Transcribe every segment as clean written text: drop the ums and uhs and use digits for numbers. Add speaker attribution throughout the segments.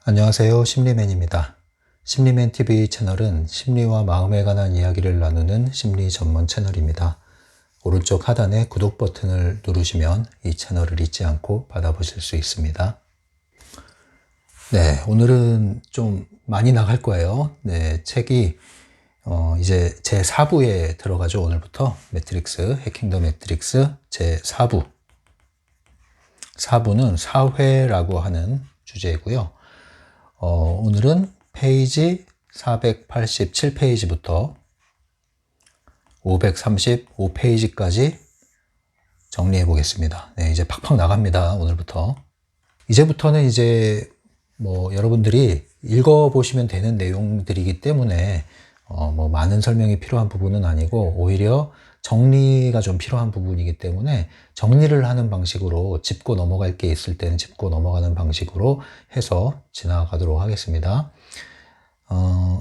Speaker 1: 안녕하세요. 심리맨입니다. 심리맨 TV 채널은 심리와 마음에 관한 이야기를 나누는 심리 전문 채널입니다. 오른쪽 하단에 구독 버튼을 누르시면 이 채널을 잊지 않고 받아보실 수 있습니다. 네, 오늘은 좀 많이 나갈 거예요. 네, 책이 이제 제 4부에 들어가죠. 오늘부터 매트릭스, 해킹 더 매트릭스 제 4부. 4부는 사회라고 하는 주제이고요. 오늘은 페이지 487페이지부터 535페이지까지 정리해 보겠습니다. 네, 이제 팍팍 나갑니다. 오늘부터. 이제부터는 이제 여러분들이 읽어보시면 되는 내용들이기 때문에 많은 설명이 필요한 부분은 아니고 오히려 정리가 좀 필요한 부분이기 때문에 정리를 하는 방식으로 짚고 넘어갈 게 있을 때는 짚고 넘어가는 방식으로 해서 지나가도록 하겠습니다.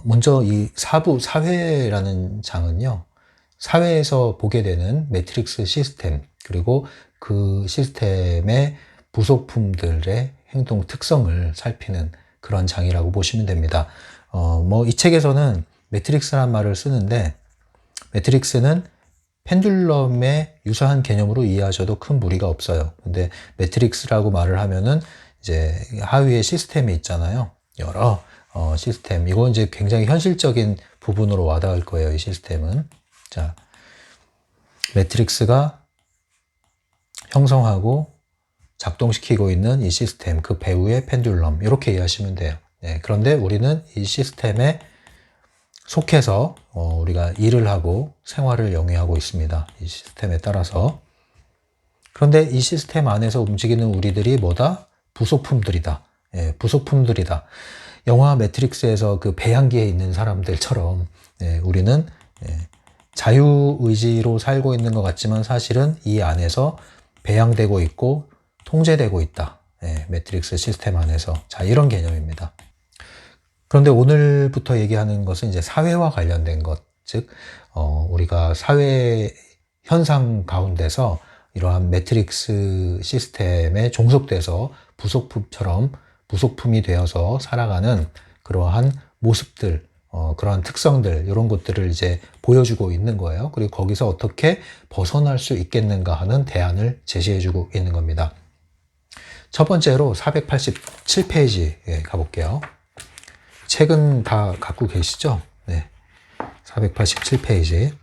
Speaker 1: 먼저 이 4부 사회라는 장은요, 사회에서 보게 되는 매트릭스 시스템, 그리고 그 시스템의 부속품들의 행동 특성을 살피는 그런 장이라고 보시면 됩니다. 이 책에서는 매트릭스라는 말을 쓰는데, 매트릭스는 펜듈럼에 유사한 개념으로 이해하셔도 큰 무리가 없어요. 근데 매트릭스라고 말을 하면은 이제 하위에 시스템이 있잖아요. 여러 시스템. 이건 이제 굉장히 현실적인 부분으로 와닿을 거예요. 이 시스템은. 자, 매트릭스가 형성하고 작동시키고 있는 이 시스템, 그 배후의 펜듈럼, 이렇게 이해하시면 돼요. 네, 그런데 우리는 이 시스템에 속해서 우리가 일을 하고 생활을 영위하고 있습니다. 이 시스템에 따라서. 그런데 이 시스템 안에서 움직이는 우리들이 뭐다? 부속품들이다. 예, 부속품들이다. 영화 매트릭스에서 그 배양기에 있는 사람들처럼 우리는 자유의지로 살고 있는 것 같지만 사실은 이 안에서 배양되고 있고 통제되고 있다. 매트릭스 시스템 안에서. 자, 이런 개념입니다. 그런데 오늘부터 얘기하는 것은 이제 사회와 관련된 것, 즉 우리가 사회 현상 가운데서 이러한 매트릭스 시스템에 종속돼서 부속품이 되어서 살아가는 그러한 모습들, 그러한 특성들, 이런 것들을 이제 보여주고 있는 거예요. 그리고 거기서 어떻게 벗어날 수 있겠는가 하는 대안을 제시해주고 있는 겁니다. 첫 번째로 487페이지에 가볼게요. 책은 다 갖고 계시죠? 네. 487페이지.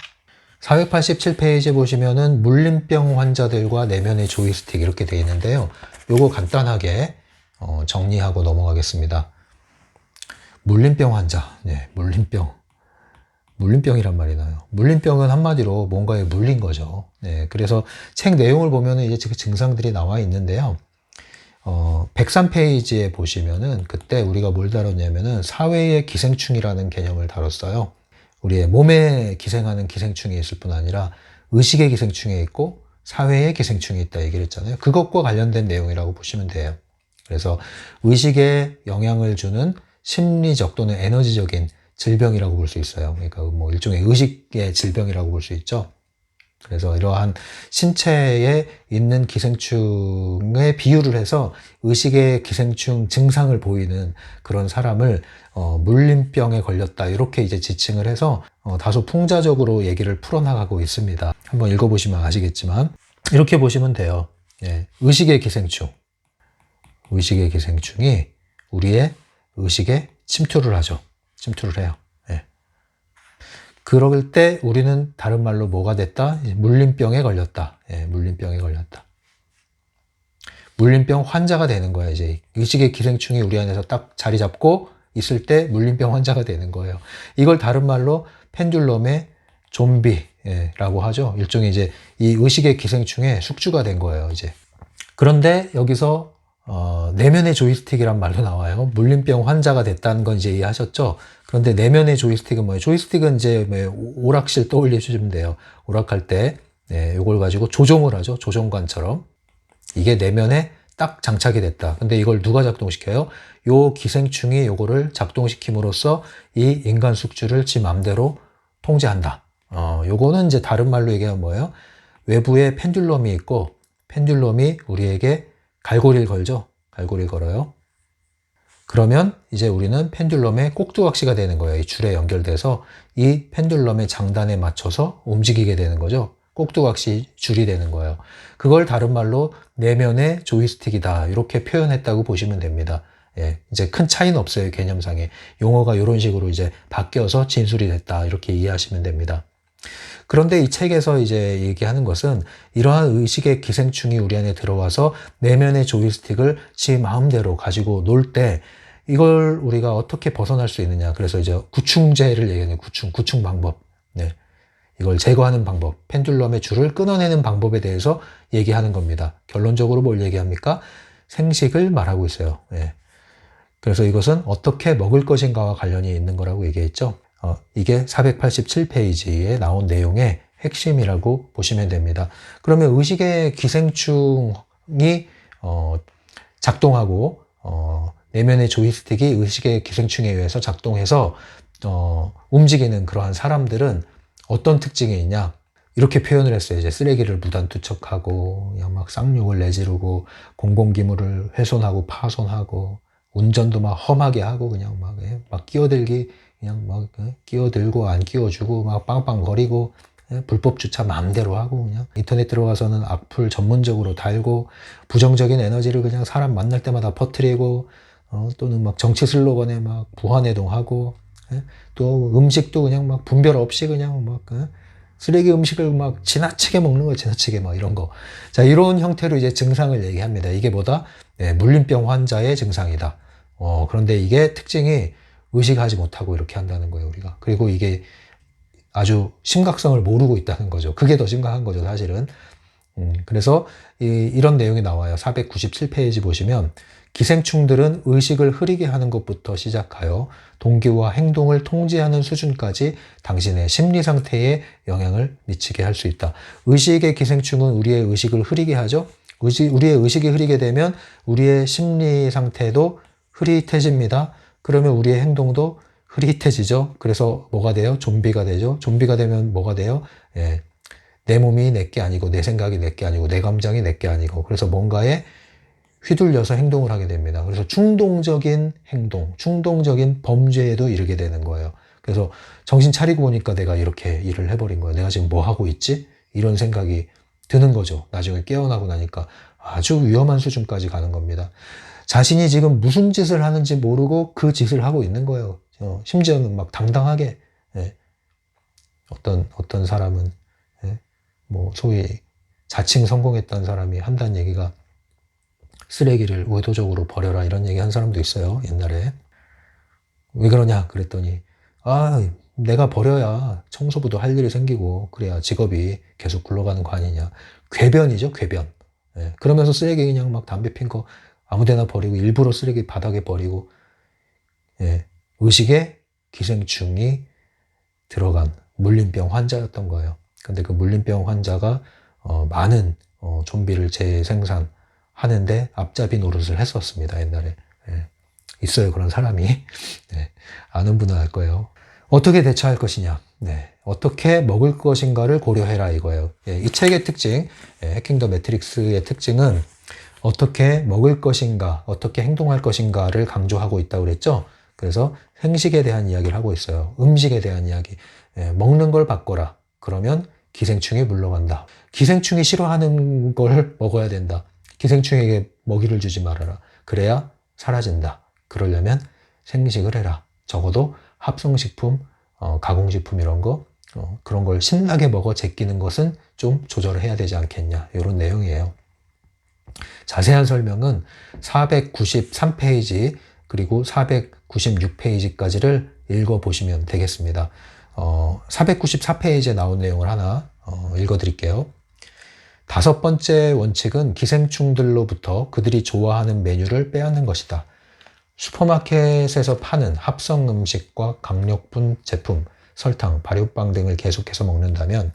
Speaker 1: 487페이지 보시면은 물림병 환자들과 내면의 조이스틱 이렇게 되어 있는데요. 요거 간단하게 정리하고 넘어가겠습니다. 물림병 환자. 네, 물림병이란 말이 나요. 물림병은 한마디로 뭔가에 물린 거죠. 네, 그래서 책 내용을 보면은 이제 그 증상들이 나와 있는데요. 103페이지에 보시면은 그때 우리가 뭘 다뤘냐면은 사회의 기생충이라는 개념을 다뤘어요. 우리의 몸에 기생하는 기생충이 있을 뿐 아니라 의식의 기생충이 있고 사회의 기생충이 있다 얘기를 했잖아요. 그것과 관련된 내용이라고 보시면 돼요. 그래서 의식에 영향을 주는 심리적 또는 에너지적인 질병이라고 볼 수 있어요. 그러니까 일종의 의식의 질병이라고 볼 수 있죠. 그래서 이러한 신체에 있는 기생충에 비유를 해서 의식의 기생충 증상을 보이는 그런 사람을 물림병에 걸렸다 이렇게 이제 지칭을 해서 다소 풍자적으로 얘기를 풀어나가고 있습니다. 한번 읽어보시면 아시겠지만 이렇게 보시면 돼요. 예, 의식의 기생충이 우리의 의식에 침투를 하죠. 침투를 해요. 그럴 때 우리는 다른 말로 뭐가 됐다? 물림병에 걸렸다. 물림병에 걸렸다. 물림병 환자가 되는 거야, 이제. 의식의 기생충이 우리 안에서 딱 자리 잡고 있을 때 물림병 환자가 되는 거예요. 이걸 다른 말로 펜듈럼의 좀비라고 하죠. 일종의 이제 이 의식의 기생충의 숙주가 된 거예요, 이제. 그런데 여기서 내면의 조이스틱이란 말도 나와요. 물림병 환자가 됐다는 건 이제 이해하셨죠? 그런데 내면의 조이스틱은 뭐예요? 조이스틱은 이제 오락실 떠올리시면 돼요. 오락할 때, 이걸 가지고 조종을 하죠. 조종관처럼. 이게 내면에 딱 장착이 됐다. 근데 이걸 누가 작동시켜요? 요 기생충이 요거를 작동시킴으로써 이 인간 숙주를 지 맘대로 통제한다. 요거는 이제 다른 말로 얘기하면 뭐예요? 외부에 펜듈럼이 있고, 펜듈럼이 우리에게 갈고리를 걸죠. 갈고리를 걸어요. 그러면 이제 우리는 펜듈럼의 꼭두각시가 되는 거예요. 이 줄에 연결돼서 이 펜듈럼의 장단에 맞춰서 움직이게 되는 거죠. 꼭두각시 줄이 되는 거예요. 그걸 다른 말로 내면의 조이스틱이다, 이렇게 표현했다고 보시면 됩니다. 예, 이제 큰 차이는 없어요. 개념상에. 용어가 이런 식으로 이제 바뀌어서 진술이 됐다, 이렇게 이해하시면 됩니다. 그런데 이 책에서 이제 얘기하는 것은 이러한 의식의 기생충이 우리 안에 들어와서 내면의 조이스틱을 지 마음대로 가지고 놀 때 이걸 우리가 어떻게 벗어날 수 있느냐. 그래서 이제 구충제를 얘기하는 구충 방법. 네. 이걸 제거하는 방법, 펜듈럼의 줄을 끊어내는 방법에 대해서 얘기하는 겁니다. 결론적으로 뭘 얘기합니까? 생식을 말하고 있어요. 네. 그래서 이것은 어떻게 먹을 것인가와 관련이 있는 거라고 얘기했죠. 이게 487페이지에 나온 내용의 핵심이라고 보시면 됩니다. 그러면 의식의 기생충이 작동하고 내면의 조이스틱이 의식의 기생충에 의해서 작동해서 움직이는 그러한 사람들은 어떤 특징이 있냐? 이렇게 표현을 했어요. 이제 쓰레기를 무단투척하고 그냥 막 쌍욕을 내지르고 공공기물을 훼손하고 파손하고 운전도 막 험하게 하고 그냥 막 끼어들기 그냥 막 끼어들고 안 끼워주고 막 빵빵거리고 불법 주차 마음대로 하고 그냥 인터넷 들어가서는 악플 전문적으로 달고 부정적인 에너지를 그냥 사람 만날 때마다 퍼뜨리고 또는 막 정치 슬로건에 막 부화내동하고 또 음식도 그냥 막 분별 없이 그냥 막 쓰레기 음식을 막 지나치게 먹는 거, 지나치게 막 이런 거. 자, 이런 형태로 이제 증상을 얘기합니다. 이게 뭐다? 네, 물린병 환자의 증상이다. 그런데 이게 특징이 의식하지 못하고 이렇게 한다는 거예요, 우리가. 그리고 이게 아주 심각성을 모르고 있다는 거죠. 그게 더 심각한 거죠, 사실은. 그래서 이런 내용이 나와요. 497페이지 보시면 기생충들은 의식을 흐리게 하는 것부터 시작하여 동기와 행동을 통제하는 수준까지 당신의 심리 상태에 영향을 미치게 할 수 있다. 의식의 기생충은 우리의 의식을 흐리게 하죠. 우리의 의식이 흐리게 되면 우리의 심리 상태도 흐릿해집니다. 그러면 우리의 행동도 흐릿해지죠. 그래서 뭐가 돼요? 좀비가 되죠. 좀비가 되면 뭐가 돼요? 예, 내 몸이 내게 아니고 내 생각이 내게 아니고 내 감정이 내게 아니고 그래서 뭔가에 휘둘려서 행동을 하게 됩니다. 그래서 충동적인 행동, 충동적인 범죄에도 이르게 되는 거예요. 그래서 정신 차리고 보니까 내가 이렇게 일을 해버린 거예요. 내가 지금 뭐 하고 있지? 이런 생각이 드는 거죠. 나중에 깨어나고 나니까 아주 위험한 수준까지 가는 겁니다. 자신이 지금 무슨 짓을 하는지 모르고 그 짓을 하고 있는 거예요. 심지어는 막 당당하게 어떤 사람은 뭐 소위 자칭 성공했다는 사람이 한다는 얘기가 쓰레기를 의도적으로 버려라 이런 얘기 한 사람도 있어요. 옛날에. 왜 그러냐 그랬더니 내가 버려야 청소부도 할 일이 생기고 그래야 직업이 계속 굴러가는 거 아니냐. 궤변이죠, 궤변. 그러면서 쓰레기 그냥 막 담배 핀 거 아무데나 버리고 일부러 쓰레기 바닥에 버리고 의식의 기생충이 들어간 물린병 환자였던 거예요. 근데 그 물린병 환자가 많은 좀비를 재생산하는데 앞잡이 노릇을 했었습니다. 옛날에. 있어요, 그런 사람이. 아는 분은 알 거예요. 어떻게 대처할 것이냐. 어떻게 먹을 것인가를 고려해라 이거예요. 이 책의 특징, 해킹 더 매트릭스의 특징은 어떻게 먹을 것인가, 어떻게 행동할 것인가를 강조하고 있다고 그랬죠. 그래서 생식에 대한 이야기를 하고 있어요. 음식에 대한 이야기. 먹는 걸 바꿔라. 그러면 기생충이 물러간다. 기생충이 싫어하는 걸 먹어야 된다. 기생충에게 먹이를 주지 말아라. 그래야 사라진다. 그러려면 생식을 해라. 적어도 합성식품, 가공식품 이런 거, 그런 걸 신나게 먹어 제끼는 것은 좀 조절을 해야 되지 않겠냐. 이런 내용이에요. 자세한 설명은 493페이지 그리고 496페이지까지를 읽어보시면 되겠습니다. 494페이지에 나온 내용을 하나 읽어드릴게요. 5번째 원칙은 기생충들로부터 그들이 좋아하는 메뉴를 빼앗는 것이다. 슈퍼마켓에서 파는 합성 음식과 강력분 제품, 설탕, 발효빵 등을 계속해서 먹는다면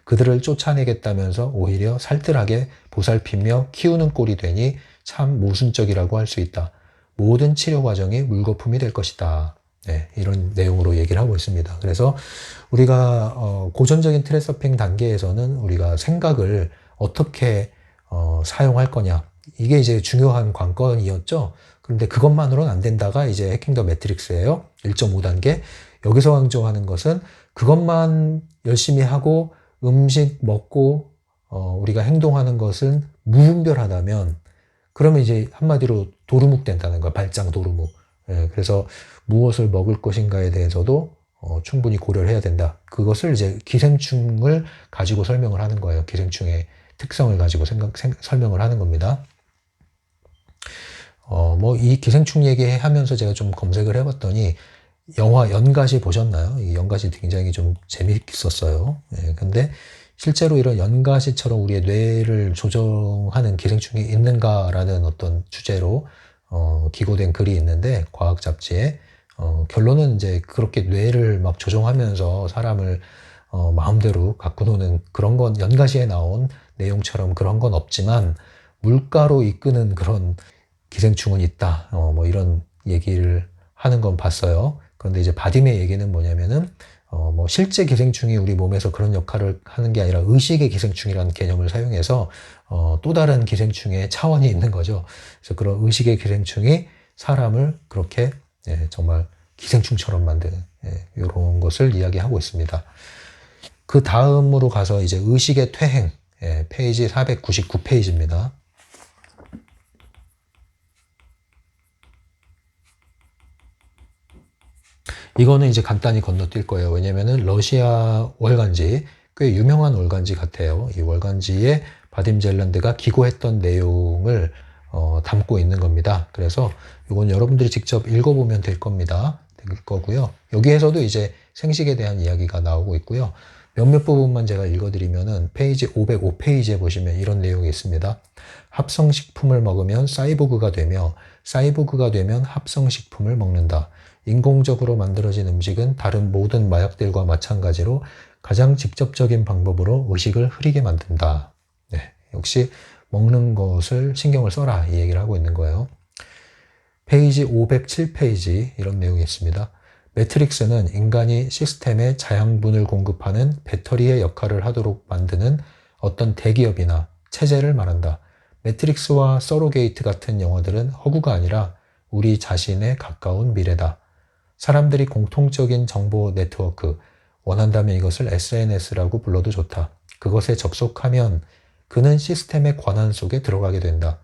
Speaker 1: 그들을 쫓아내겠다면서 오히려 살뜰하게 보살피며 키우는 꼴이 되니 참 모순적이라고 할 수 있다. 모든 치료 과정이 물거품이 될 것이다. 이런 내용으로 얘기를 하고 있습니다. 그래서 우리가 고전적인 트랜서핑 단계에서는 우리가 생각을 어떻게 사용할 거냐, 이게 이제 중요한 관건이었죠. 그런데 그것만으로는 안 된다가 이제 해킹 더 매트릭스예요. 1.5단계. 여기서 강조하는 것은 그것만 열심히 하고 음식 먹고 우리가 행동하는 것은 무분별하다면 그러면 이제 한마디로 도루묵 된다는 거야. 발장 도루묵. 예, 그래서 무엇을 먹을 것인가에 대해서도 충분히 고려를 해야 된다. 그것을 이제 기생충을 가지고 설명을 하는 거예요. 기생충의 특성을 가지고 설명을 하는 겁니다. 뭐 이 기생충 얘기하면서 제가 좀 검색을 해봤더니 영화 연가시 보셨나요? 이 연가시 굉장히 좀 재밌었어요. 예, 근데 실제로 이런 연가시처럼 우리의 뇌를 조정하는 기생충이 있는가라는 어떤 주제로 기고된 글이 있는데 과학 잡지에 결론은 이제 그렇게 뇌를 막 조종하면서 사람을 마음대로 갖고 노는 그런 건 연가시에 나온 내용처럼 그런 건 없지만 물가로 이끄는 그런 기생충은 있다. 뭐 이런 얘기를 하는 건 봤어요. 그런데 이제 바딤의 얘기는 뭐냐면은 뭐 실제 기생충이 우리 몸에서 그런 역할을 하는 게 아니라 의식의 기생충이라는 개념을 사용해서 또 다른 기생충의 차원이 있는 거죠. 그래서 그런 의식의 기생충이 사람을 그렇게 정말 기생충처럼 만드는 이런 것을 이야기하고 있습니다. 그 다음으로 가서 이제 의식의 퇴행, 페이지 499페이지입니다. 이거는 이제 간단히 건너뛸 거예요. 왜냐면은 러시아 월간지, 꽤 유명한 월간지 같아요. 이 월간지에 바딤 젤란드가 기고했던 내용을 담고 있는 겁니다. 그래서 이건 여러분들이 직접 읽어보면 될 겁니다. 될 거고요. 여기에서도 이제 생식에 대한 이야기가 나오고 있고요. 몇몇 부분만 제가 읽어드리면은 페이지 505페이지에 보시면 이런 내용이 있습니다. 합성식품을 먹으면 사이보그가 되며 사이보그가 되면 합성식품을 먹는다. 인공적으로 만들어진 음식은 다른 모든 마약들과 마찬가지로 가장 직접적인 방법으로 의식을 흐리게 만든다. 네, 역시 먹는 것을 신경을 써라 이 얘기를 하고 있는 거예요. 페이지 507페이지 이런 내용이 있습니다. 매트릭스는 인간이 시스템에 자양분을 공급하는 배터리의 역할을 하도록 만드는 어떤 대기업이나 체제를 말한다. 매트릭스와 서로게이트 같은 영화들은 허구가 아니라 우리 자신에 가까운 미래다. 사람들이 공통적인 정보 네트워크, 원한다면 이것을 SNS라고 불러도 좋다. 그것에 접속하면 그는 시스템의 권한 속에 들어가게 된다.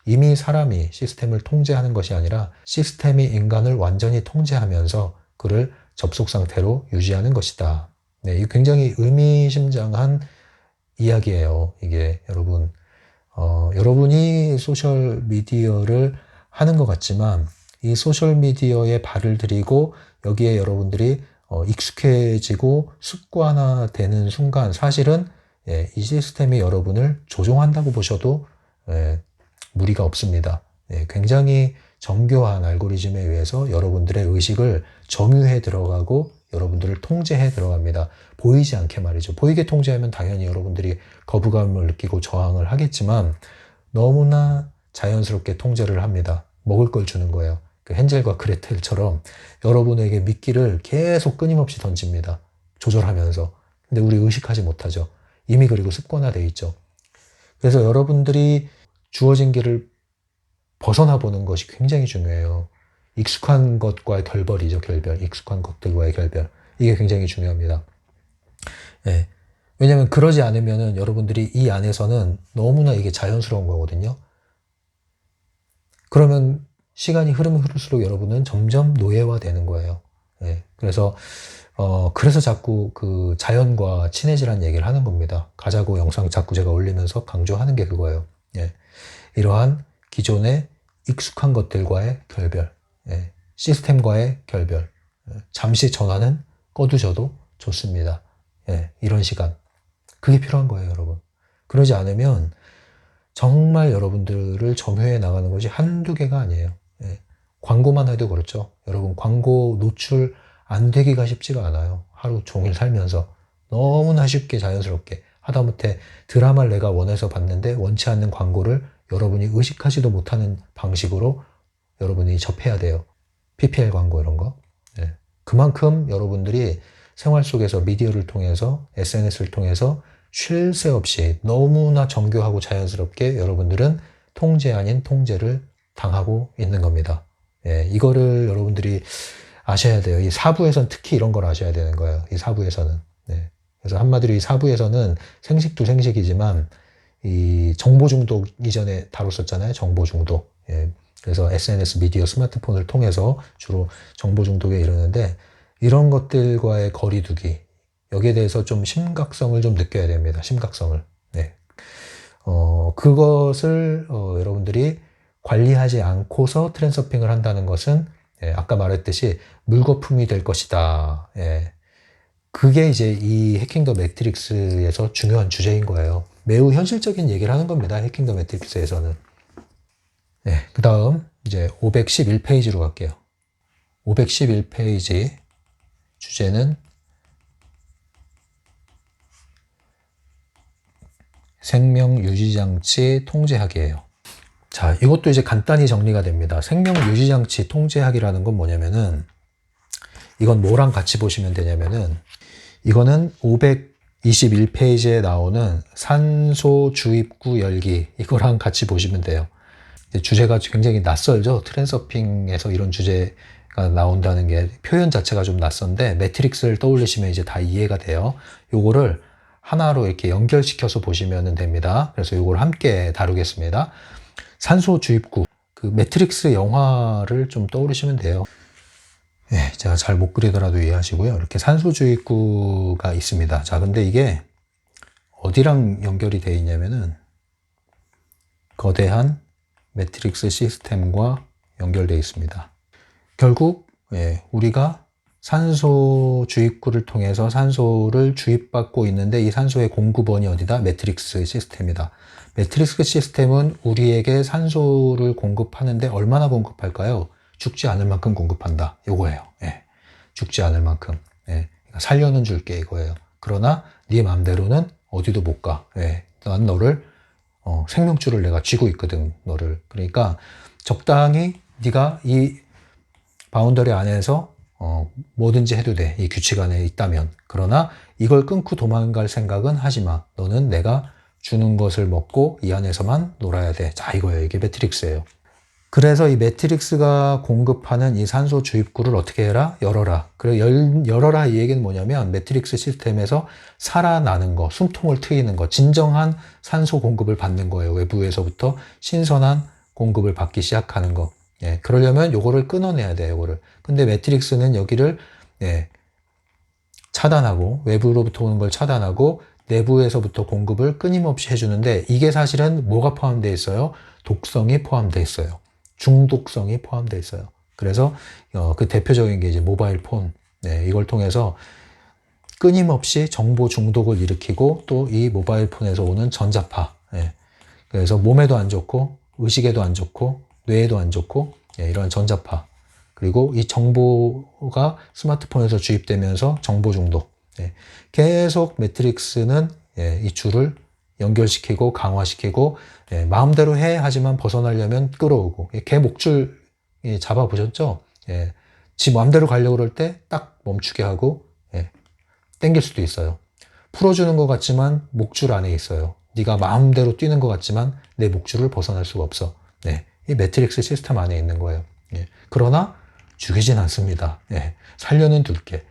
Speaker 1: 이미 사람이 시스템을 통제하는 것이 아니라 시스템이 인간을 완전히 통제하면서 그를 접속 상태로 유지하는 것이다. 네, 이 굉장히 의미심장한 이야기예요. 이게 여러분, 여러분이 소셜 미디어를 하는 것 같지만 이 소셜 미디어에 발을 들이고 여기에 여러분들이 익숙해지고 습관화되는 순간 사실은 이 시스템이 여러분을 조종한다고 보셔도 무리가 없습니다. 굉장히 정교한 알고리즘에 의해서 여러분들의 의식을 점유해 들어가고 여러분들을 통제해 들어갑니다. 보이지 않게 말이죠. 보이게 통제하면 당연히 여러분들이 거부감을 느끼고 저항을 하겠지만 너무나 자연스럽게 통제를 합니다. 먹을 걸 주는 거예요. 그 헨젤과 그레텔처럼 여러분에게 미끼를 계속 끊임없이 던집니다. 조절하면서. 근데 우리 의식하지 못하죠. 이미 그리고 습관화되어 있죠. 그래서 여러분들이 주어진 길을 벗어나 보는 것이 굉장히 중요해요. 익숙한 것과의 결별이죠. 결별. 익숙한 것들과의 결별. 이게 굉장히 중요합니다. 네. 왜냐하면 그러지 않으면 여러분들이 이 안에서는 너무나 이게 자연스러운 거거든요. 그러면 시간이 흐르면 흐를수록 여러분은 점점 노예화되는 거예요. 네. 그래서 자꾸 그 자연과 친해지라는 얘기를 하는 겁니다. 가자고 영상 자꾸 제가 올리면서 강조하는 게 그거예요. 네. 이러한 기존의 익숙한 것들과의 결별, 시스템과의 결별, 잠시 전화는 꺼두셔도 좋습니다. 이런 시간. 그게 필요한 거예요, 여러분. 그러지 않으면 정말 여러분들을 점유해 나가는 것이 한두 개가 아니에요. 광고만 해도 그렇죠. 여러분, 광고 노출 안 되기가 쉽지가 않아요. 하루 종일 살면서. 너무나 쉽게 자연스럽게. 하다못해 드라마를 내가 원해서 봤는데 원치 않는 광고를 여러분이 의식하지도 못하는 방식으로 여러분이 접해야 돼요. PPL 광고 이런 거. 그만큼 여러분들이 생활 속에서 미디어를 통해서 SNS를 통해서 쉴 새 없이 너무나 정교하고 자연스럽게 여러분들은 통제 아닌 통제를 당하고 있는 겁니다. 예, 이거를 여러분들이 아셔야 돼요. 이 사부에서는 특히 이런 걸 아셔야 되는 거예요. 이 사부에서는. 네. 그래서 한마디로 이 사부에서는 생식도 생식이지만 이 정보 중독 이전에 다뤘었잖아요. 정보 중독. 예. 그래서 SNS, 미디어, 스마트폰을 통해서 주로 정보 중독에 이르는데 이런 것들과의 거리두기 여기에 대해서 좀 심각성을 좀 느껴야 됩니다. 심각성을. 네. 그것을 여러분들이 관리하지 않고서 트랜서핑을 한다는 것은 예, 아까 말했듯이 물거품이 될 것이다. 예. 그게 이제 이 해킹 더 매트릭스에서 중요한 주제인 거예요. 매우 현실적인 얘기를 하는 겁니다. 해킹 더 매트릭스에서는. 네, 그 다음 이제 511페이지로 갈게요. 511페이지 주제는 생명유지장치 통제하기예요. 자, 이것도 이제 간단히 정리가 됩니다. 생명유지장치 통제하기라는 건 뭐냐면은 이건 뭐랑 같이 보시면 되냐면은 이거는 521페이지에 나오는 산소 주입구 열기 이거랑 같이 보시면 돼요. 주제가 굉장히 낯설죠. 트랜서핑에서 이런 주제가 나온다는 게 표현 자체가 좀 낯선데 매트릭스를 떠올리시면 이제 다 이해가 돼요. 요거를 하나로 이렇게 연결시켜서 보시면 됩니다. 그래서 요걸 함께 다루겠습니다. 산소 주입구 그 매트릭스 영화를 좀 떠올리시면 돼요. 네, 제가 잘 못 그리더라도 이해하시고요. 이렇게 산소 주입구가 있습니다. 자, 근데 이게 어디랑 연결이 되어 있냐면은 거대한 매트릭스 시스템과 연결되어 있습니다. 결국 우리가 산소 주입구를 통해서 산소를 주입받고 있는데 이 산소의 공급원이 어디다? 매트릭스 시스템이다. 매트릭스 시스템은 우리에게 산소를 공급하는데 얼마나 공급할까요? 죽지 않을 만큼 공급한다. 요거예요. 예. 죽지 않을 만큼. 예. 살려는 줄게 이거예요. 그러나 네 맘대로는 어디도 못 가. 예. 난 너를 생명줄을 내가 쥐고 있거든. 너를. 그러니까 적당히 네가 이 바운더리 안에서 뭐든지 해도 돼. 이 규칙 안에 있다면. 그러나 이걸 끊고 도망갈 생각은 하지 마. 너는 내가 주는 것을 먹고 이 안에서만 놀아야 돼. 자, 이거예요. 이게 매트릭스예요. 그래서 이 매트릭스가 공급하는 이 산소 주입구를 어떻게 해라? 열어라. 그래 열어라 이 얘기는 뭐냐면 매트릭스 시스템에서 살아나는 거, 숨통을 트이는 거, 진정한 산소 공급을 받는 거예요. 외부에서부터 신선한 공급을 받기 시작하는 거. 예, 그러려면 요거를 끊어내야 돼요. 요거를. 근데 매트릭스는 여기를 차단하고 외부로부터 오는 걸 차단하고 내부에서부터 공급을 끊임없이 해주는데 이게 사실은 뭐가 포함되어 있어요? 독성이 포함되어 있어요. 중독성이 포함되어 있어요. 그래서 그 대표적인 게 이제 모바일 폰. 네, 이걸 통해서 끊임없이 정보 중독을 일으키고 또 이 모바일 폰에서 오는 전자파. 네, 그래서 몸에도 안 좋고 의식에도 안 좋고 뇌에도 안 좋고 이런 전자파. 그리고 이 정보가 스마트폰에서 주입되면서 정보 중독. 계속 매트릭스는 이 줄을 연결시키고 강화시키고 마음대로 해 하지만 벗어나려면 끌어오고 개 목줄 잡아보셨죠? 지 마음대로 가려고 그럴 때 딱 멈추게 하고 땡길 수도 있어요. 풀어주는 것 같지만 목줄 안에 있어요. 네가 마음대로 뛰는 것 같지만 내 목줄을 벗어날 수가 없어. 이 매트릭스 시스템 안에 있는 거예요. 그러나 죽이진 않습니다. 살려는 둘게.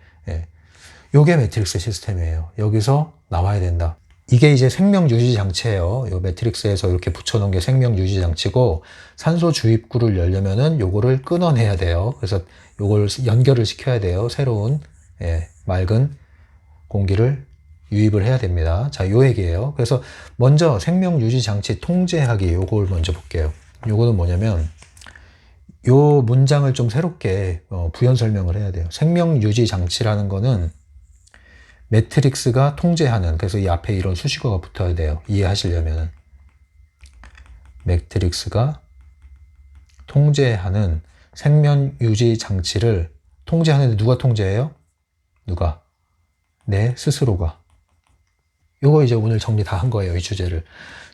Speaker 1: 요게 매트릭스 시스템이에요. 여기서 나와야 된다. 이게 이제 생명유지 장치예요. 요 매트릭스에서 이렇게 붙여놓은 게 생명유지 장치고 산소 주입구를 열려면은 요거를 끊어내야 돼요. 그래서 요걸 연결을 시켜야 돼요. 새로운 맑은 공기를 유입을 해야 됩니다. 자, 요 얘기예요. 그래서 먼저 생명유지 장치 통제하기 요걸 먼저 볼게요. 요거는 뭐냐면 요 문장을 좀 새롭게 부연 설명을 해야 돼요. 생명유지 장치라는 거는 매트릭스가 통제하는, 그래서 이 앞에 이런 수식어가 붙어야 돼요. 이해하시려면은. 매트릭스가 통제하는 생명유지 장치를 통제하는데 누가 통제해요? 누가? 내 스스로가. 요거 이제 오늘 정리 다 한 거예요. 이 주제를.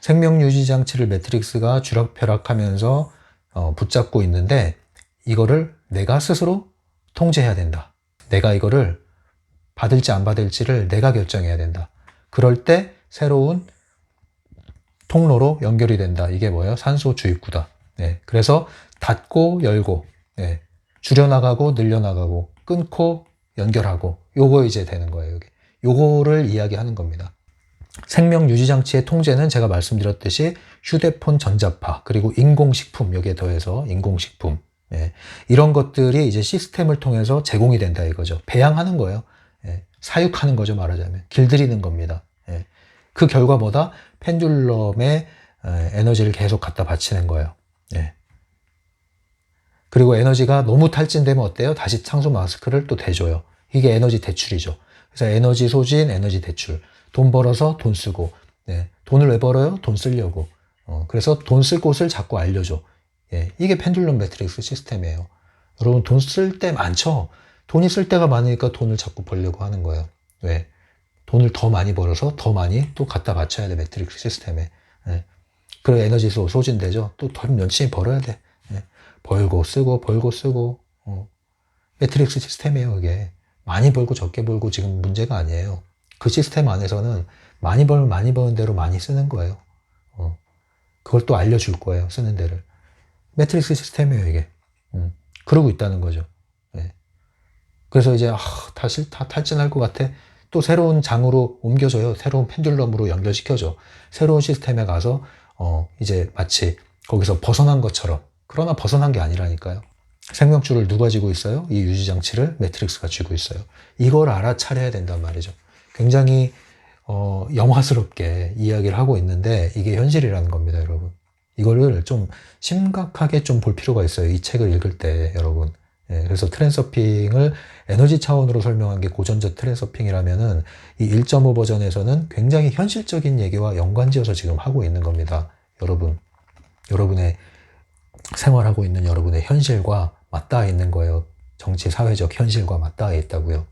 Speaker 1: 생명유지 장치를 매트릭스가 주락펴락하면서 붙잡고 있는데 이거를 내가 스스로 통제해야 된다. 내가 이거를 받을지 안 받을지를 내가 결정해야 된다. 그럴 때 새로운 통로로 연결이 된다. 이게 뭐예요? 산소 주입구다. 네, 그래서 닫고 열고, 네, 줄여나가고 늘려나가고 끊고 연결하고 요거 이제 되는 거예요. 여기. 요거를 이야기하는 겁니다. 생명 유지 장치의 통제는 제가 말씀드렸듯이 휴대폰 전자파 그리고 인공식품 여기에 더해서 인공식품 이런 것들이 이제 시스템을 통해서 제공이 된다 이거죠. 배양하는 거예요. 사육하는 거죠. 말하자면 길들이는 겁니다. 그 결과 뭐다? 펜듈럼에 에너지를 계속 갖다 바치는 거예요. 그리고 에너지가 너무 탈진되면 어때요? 다시 상수 마스크를 또 대줘요. 이게 에너지 대출이죠. 그래서 에너지 소진, 에너지 대출. 돈 벌어서 돈 쓰고, 돈을 왜 벌어요? 돈 쓰려고. 그래서 돈 쓸 곳을 자꾸 알려줘. 이게 펜듈럼 매트릭스 시스템이에요. 여러분 돈 쓸 때 많죠? 돈이 쓸 때가 많으니까 돈을 자꾸 벌려고 하는 거예요. 왜? 돈을 더 많이 벌어서 더 많이 또 갖다 바쳐야 돼, 매트릭스 시스템에. 그리고 에너지 소진되죠? 또 더 열심히 벌어야 돼. 벌고 쓰고 벌고 쓰고. 매트릭스 시스템이에요, 이게. 많이 벌고 적게 벌고 지금 문제가 아니에요. 그 시스템 안에서는 많이 벌면 많이 버는 대로 많이 쓰는 거예요. 그걸 또 알려줄 거예요, 쓰는 데를. 매트릭스 시스템이에요, 이게. 그러고 있다는 거죠. 그래서 이제 다시 다 탈진할 것 같아. 또 새로운 장으로 옮겨줘요. 새로운 펜듈럼으로 연결시켜줘. 새로운 시스템에 가서 이제 마치 거기서 벗어난 것처럼. 그러나 벗어난 게 아니라니까요. 생명줄을 누가 쥐고 있어요? 이 유지장치를 매트릭스가 쥐고 있어요. 이걸 알아차려야 된단 말이죠. 굉장히 영화스럽게 이야기를 하고 있는데 이게 현실이라는 겁니다, 여러분. 이거를 좀 심각하게 좀 볼 필요가 있어요. 이 책을 읽을 때, 여러분. 그래서 트랜서핑을 에너지 차원으로 설명한 게 고전자 트랜서핑이라면은 이 1.5 버전에서는 굉장히 현실적인 얘기와 연관지어서 지금 하고 있는 겁니다. 여러분. 여러분의 생활하고 있는 여러분의 현실과 맞닿아 있는 거예요. 정치, 사회적 현실과 맞닿아 있다고요.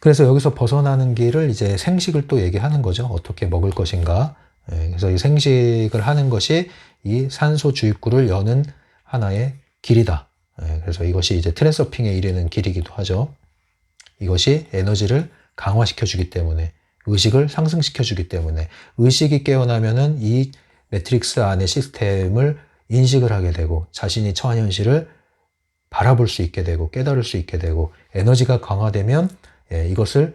Speaker 1: 그래서 여기서 벗어나는 길을 이제 생식을 또 얘기하는 거죠. 어떻게 먹을 것인가. 그래서 이 생식을 하는 것이 이 산소 주입구를 여는 하나의 길이다. 그래서 이것이 이제 트랜서핑에 이르는 길이기도 하죠. 이것이 에너지를 강화시켜 주기 때문에, 의식을 상승시켜 주기 때문에, 의식이 깨어나면은 이 매트릭스 안의 시스템을 인식을 하게 되고 자신이 처한 현실을 바라볼 수 있게 되고 깨달을 수 있게 되고, 에너지가 강화되면 이것을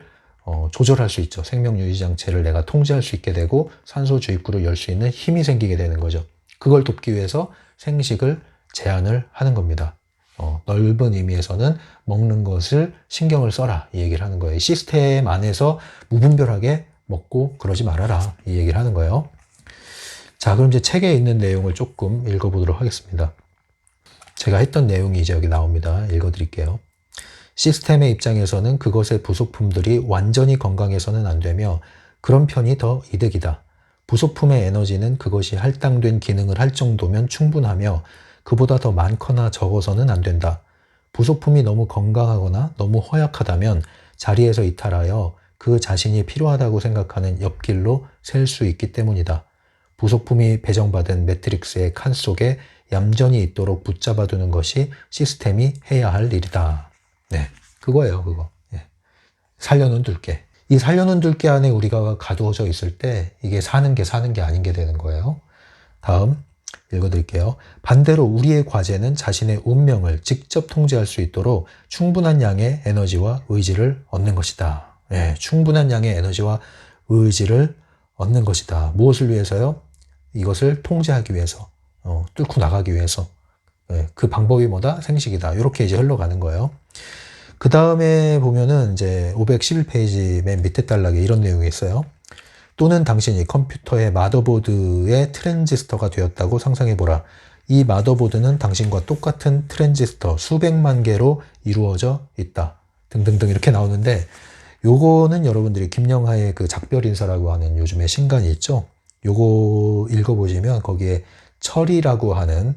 Speaker 1: 조절할 수 있죠. 생명 유지 장치를 내가 통제할 수 있게 되고 산소 주입구를 열 수 있는 힘이 생기게 되는 거죠. 그걸 돕기 위해서 생식을 제한을 하는 겁니다. 넓은 의미에서는 먹는 것을 신경을 써라, 이 얘기를 하는 거예요. 시스템 안에서 무분별하게 먹고 그러지 말아라, 이 얘기를 하는 거예요. 자, 그럼 이제 책에 있는 내용을 조금 읽어보도록 하겠습니다. 제가 했던 내용이 이제 여기 나옵니다. 읽어드릴게요. 시스템의 입장에서는 그것의 부속품들이 완전히 건강해서는 안 되며 그런 편이 더 이득이다. 부속품의 에너지는 그것이 할당된 기능을 할 정도면 충분하며 그보다 더 많거나 적어서는 안 된다. 부속품이 너무 건강하거나 너무 허약하다면 자리에서 이탈하여 그 자신이 필요하다고 생각하는 옆길로 셀 수 있기 때문이다. 부속품이 배정받은 매트릭스의 칸 속에 얌전히 있도록 붙잡아두는 것이 시스템이 해야 할 일이다. 네, 그거예요, 그거. 살려놓은 둘게. 이 살려놓은 둘게 안에 우리가 가두어져 있을 때 이게 사는 게 아닌 게 되는 거예요. 다음 읽어드릴게요. 반대로 우리의 과제는 자신의 운명을 직접 통제할 수 있도록 충분한 양의 에너지와 의지를 얻는 것이다. 충분한 양의 에너지와 의지를 얻는 것이다. 무엇을 위해서요? 이것을 통제하기 위해서, 뚫고 나가기 위해서. 그 방법이 뭐다? 생식이다. 이렇게 이제 흘러가는 거예요. 그 다음에 보면은 이제 511페이지 맨 밑에 단락에 이런 내용이 있어요. 또는 당신이 컴퓨터의 마더보드의 트랜지스터가 되었다고 상상해보라. 이 마더보드는 당신과 똑같은 트랜지스터 수백만 개로 이루어져 있다. 등등등 이렇게 나오는데, 요거는 여러분들이 김영하의 그 작별인사라고 하는 요즘에 신간이 있죠. 요거 읽어보시면 거기에 철이라고 하는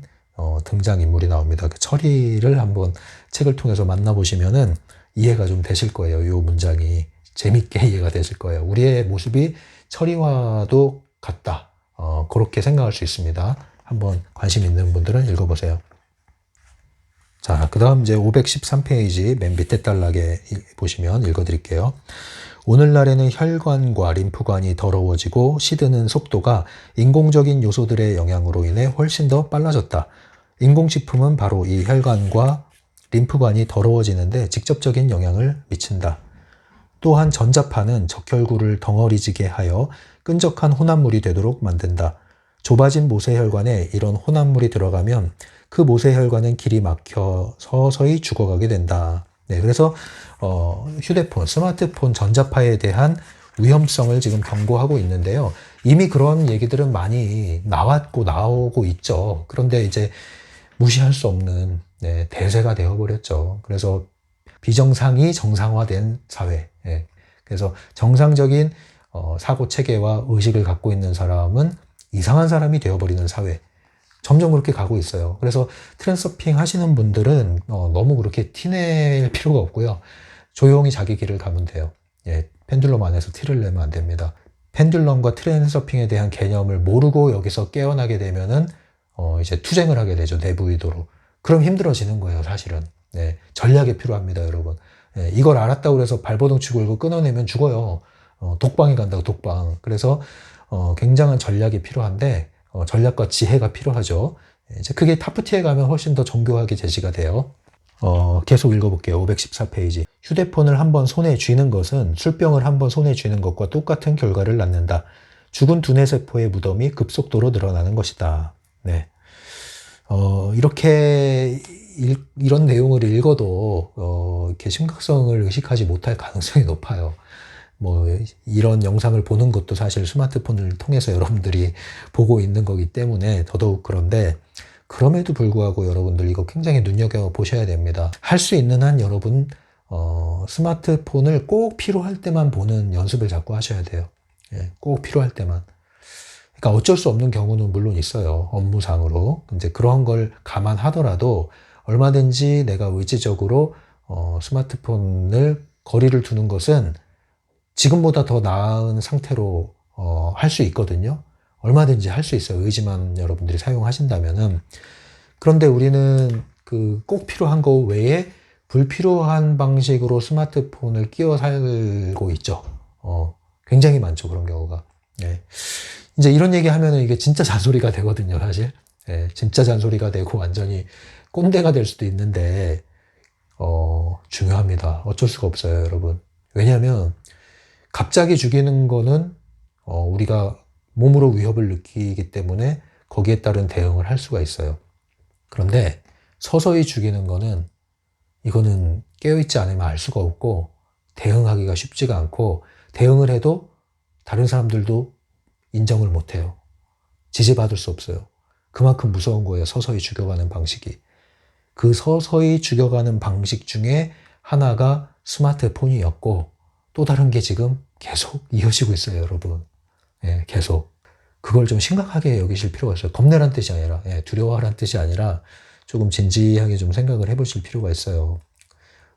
Speaker 1: 등장인물이 나옵니다. 그 철이를 한번 책을 통해서 만나보시면은 이해가 좀 되실 거예요. 요 문장이 재밌게 이해가 되실 거예요. 우리의 모습이 철이와도 같다. 그렇게 생각할 수 있습니다. 한번 관심 있는 분들은 읽어보세요. 자, 그 다음 이제 513페이지 맨 밑에 단락에 보시면 읽어드릴게요. 오늘날에는 혈관과 림프관이 더러워지고 시드는 속도가 인공적인 요소들의 영향으로 인해 훨씬 더 빨라졌다. 인공식품은 바로 이 혈관과 림프관이 더러워지는데 직접적인 영향을 미친다. 또한 전자파는 적혈구를 덩어리지게 하여 끈적한 혼합물이 되도록 만든다. 좁아진 모세혈관에 이런 혼합물이 들어가면 그 모세혈관은 길이 막혀 서서히 죽어가게 된다. 네, 그래서 휴대폰, 스마트폰 전자파에 대한 위험성을 지금 경고하고 있는데요. 이미 그런 얘기들은 많이 나오고 있죠. 그런데 이제 무시할 수 없는 대세가 되어버렸죠. 그래서 비정상이 정상화된 사회. 그래서 정상적인 사고 체계와 의식을 갖고 있는 사람은 이상한 사람이 되어버리는 사회. 점점 그렇게 가고 있어요. 그래서 트랜서핑 하시는 분들은 너무 그렇게 티낼 필요가 없고요. 조용히 자기 길을 가면 돼요. 펜듈럼 안에서 티를 내면 안 됩니다. 펜듈럼과 트랜서핑에 대한 개념을 모르고 여기서 깨어나게 되면은 이제 투쟁을 하게 되죠. 내부 의도로. 그럼 힘들어지는 거예요, 사실은. 전략이 필요합니다, 여러분. 이걸 알았다고 해서 발버둥 치고 이거 끊어내면 죽어요. 독방에 간다고, 독방. 그래서 굉장한 전략이 필요한데 전략과 지혜가 필요하죠. 이제 그게 타프티에 가면 훨씬 더 정교하게 제시가 돼요. 계속 읽어볼게요. 514페이지. 휴대폰을 한번 손에 쥐는 것은 술병을 한번 손에 쥐는 것과 똑같은 결과를 낳는다. 죽은 두뇌세포의 무덤이 급속도로 늘어나는 것이다. 네. 이렇게 이런 내용을 읽어도 이렇게 심각성을 의식하지 못할 가능성이 높아요. 뭐 이런 영상을 보는 것도 사실 스마트폰을 통해서 여러분들이 보고 있는 거기 때문에 더더욱 그런데 그럼에도 불구하고 여러분들 이거 굉장히 눈여겨보셔야 됩니다. 할 수 있는 한 여러분 스마트폰을 꼭 필요할 때만 보는 연습을 자꾸 하셔야 돼요. 꼭 필요할 때만. 그러니까 어쩔 수 없는 경우는 물론 있어요. 업무상으로. 이제 그런 걸 감안하더라도 얼마든지 내가 의지적으로 스마트폰을 거리를 두는 것은 지금보다 더 나은 상태로 할 수 있거든요. 얼마든지 할 수 있어요. 의지만 여러분들이 사용하신다면은. 그런데 우리는 그 꼭 필요한 거 외에 불필요한 방식으로 스마트폰을 끼워 살고 있죠. 굉장히 많죠. 그런 경우가. 이제 이런 얘기 하면은 이게 진짜 잔소리가 되거든요, 사실. 진짜 잔소리가 되고 완전히 꼰대가 될 수도 있는데, 중요합니다. 어쩔 수가 없어요, 여러분. 왜냐하면 갑자기 죽이는 거는 우리가 몸으로 위협을 느끼기 때문에 거기에 따른 대응을 할 수가 있어요. 그런데 서서히 죽이는 거는 이거는 깨어있지 않으면 알 수가 없고 대응하기가 쉽지가 않고 대응을 해도 다른 사람들도 인정을 못해요. 지지받을 수 없어요. 그만큼 무서운 거예요. 서서히 죽여가는 방식이. 그 서서히 죽여가는 방식 중에 하나가 스마트폰이었고 또 다른 게 지금 계속 이어지고 있어요, 여러분. 계속. 그걸 좀 심각하게 여기실 필요가 있어요. 겁내란 뜻이 아니라, 두려워하란 뜻이 아니라 조금 진지하게 좀 생각을 해보실 필요가 있어요.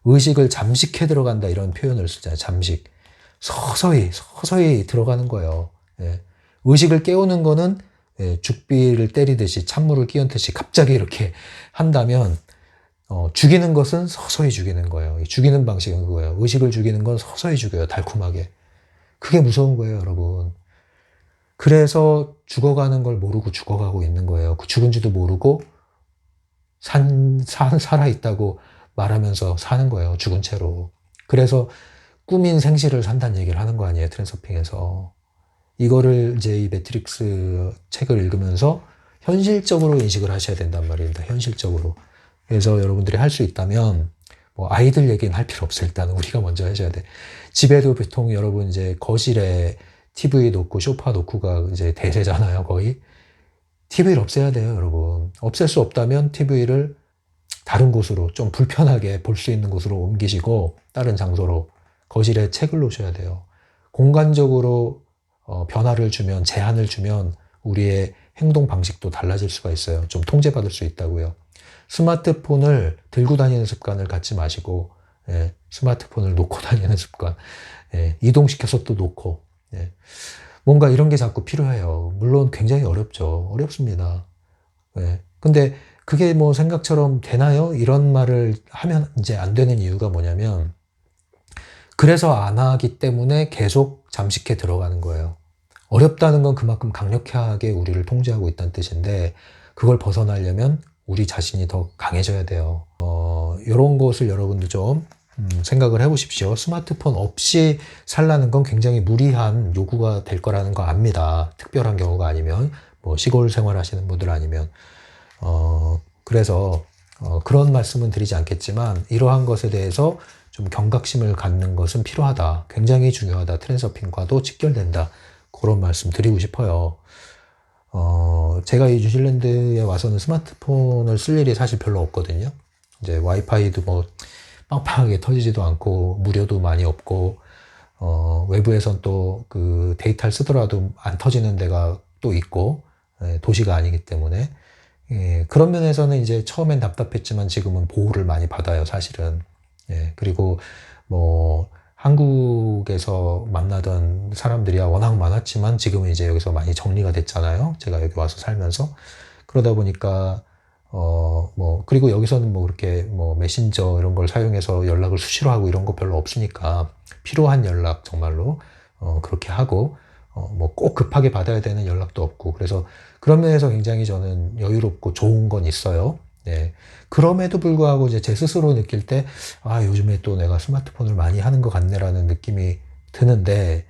Speaker 1: 의식을 잠식해 들어간다 이런 표현을 쓰잖아요. 잠식. 서서히 들어가는 거예요. 의식을 깨우는 거는 죽비를 때리듯이 찬물을 끼얹듯이 갑자기 이렇게 한다면 죽이는 것은 서서히 죽이는 거예요. 죽이는 방식은 그거예요. 의식을 죽이는 건 서서히 죽여요. 달콤하게. 그게 무서운 거예요, 여러분. 그래서 죽어가는 걸 모르고 죽어가고 있는 거예요. 그 죽은지도 모르고 살아있다고 말하면서 사는 거예요. 죽은 채로. 그래서 꾸민 생시를 산다는 얘기를 하는 거 아니에요. 트랜서핑에서. 이거를 이제 이 매트릭스 책을 읽으면서 현실적으로 인식을 하셔야 된단 말입니다. 현실적으로. 그래서 여러분들이 할 수 있다면 뭐 아이들 얘기는 할 필요 없어요. 일단 우리가 먼저 해줘야 돼. 집에도 보통 여러분 이제 거실에 TV 놓고 소파 놓고가 이제 대세잖아요. 거의. TV를 없애야 돼요, 여러분. 없앨 수 없다면 TV를 다른 곳으로 좀 불편하게 볼 수 있는 곳으로 옮기시고 다른 장소로 거실에 책을 놓으셔야 돼요. 공간적으로 변화를 주면 제한을 주면 우리의 행동 방식도 달라질 수가 있어요. 좀 통제받을 수 있다고요. 스마트폰을 들고 다니는 습관을 갖지 마시고 스마트폰을 놓고 다니는 습관 이동시켜서 또 놓고 뭔가 이런 게 자꾸 필요해요. 물론 굉장히 어렵죠. 어렵습니다. 근데 그게 뭐 생각처럼 되나요? 이런 말을 하면 이제 안 되는 이유가 뭐냐면 그래서 안 하기 때문에 계속 잠식해 들어가는 거예요. 어렵다는 건 그만큼 강력하게 우리를 통제하고 있다는 뜻인데, 그걸 벗어나려면 우리 자신이 더 강해져야 돼요. 이런 것을 여러분들 좀 생각을 해보십시오. 스마트폰 없이 살라는 건 굉장히 무리한 요구가 될 거라는 거 압니다. 특별한 경우가 아니면, 뭐 시골 생활하시는 분들 아니면. 그래서 그런 말씀은 드리지 않겠지만, 이러한 것에 대해서 좀 경각심을 갖는 것은 필요하다. 굉장히 중요하다. 트랜서핑과도 직결된다. 그런 말씀 드리고 싶어요. 제가 이 뉴질랜드에 와서는 스마트폰을 쓸 일이 사실 별로 없거든요. 이제 와이파이도 뭐 빵빵하게 터지지도 않고, 무료도 많이 없고, 외부에선 또 그 데이터를 쓰더라도 안 터지는 데가 또 있고, 도시가 아니기 때문에. 그런 면에서는 이제 처음엔 답답했지만 지금은 보호를 많이 받아요, 사실은. 그리고 뭐 한국에서 만나던 사람들이야 워낙 많았지만 지금은 이제 여기서 많이 정리가 됐잖아요. 제가 여기 와서 살면서. 그러다 보니까 뭐 그리고 여기서는 뭐 그렇게 뭐 메신저 이런 걸 사용해서 연락을 수시로 하고 이런 거 별로 없으니까 필요한 연락 정말로 그렇게 하고 뭐 꼭 급하게 받아야 되는 연락도 없고, 그래서 그런 면에서 굉장히 저는 여유롭고 좋은 건 있어요. 네. 그럼에도 불구하고 이제 제 스스로 느낄 때, 아, 요즘에 또 내가 스마트폰을 많이 하는 것 같네라는 느낌이 드는데,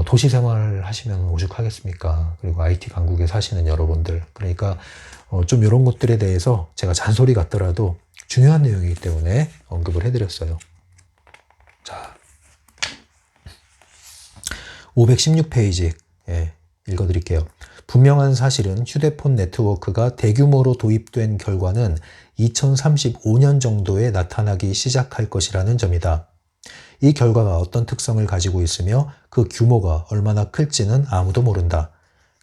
Speaker 1: 도시 생활 하시면 오죽하겠습니까? 그리고 IT 강국에 사시는 여러분들. 그러니까, 좀 이런 것들에 대해서 제가 잔소리 같더라도 중요한 내용이기 때문에 언급을 해드렸어요. 자, 516페이지. 읽어드릴게요. 분명한 사실은 휴대폰 네트워크가 대규모로 도입된 결과는 2035년 정도에 나타나기 시작할 것이라는 점이다. 이 결과가 어떤 특성을 가지고 있으며 그 규모가 얼마나 클지는 아무도 모른다.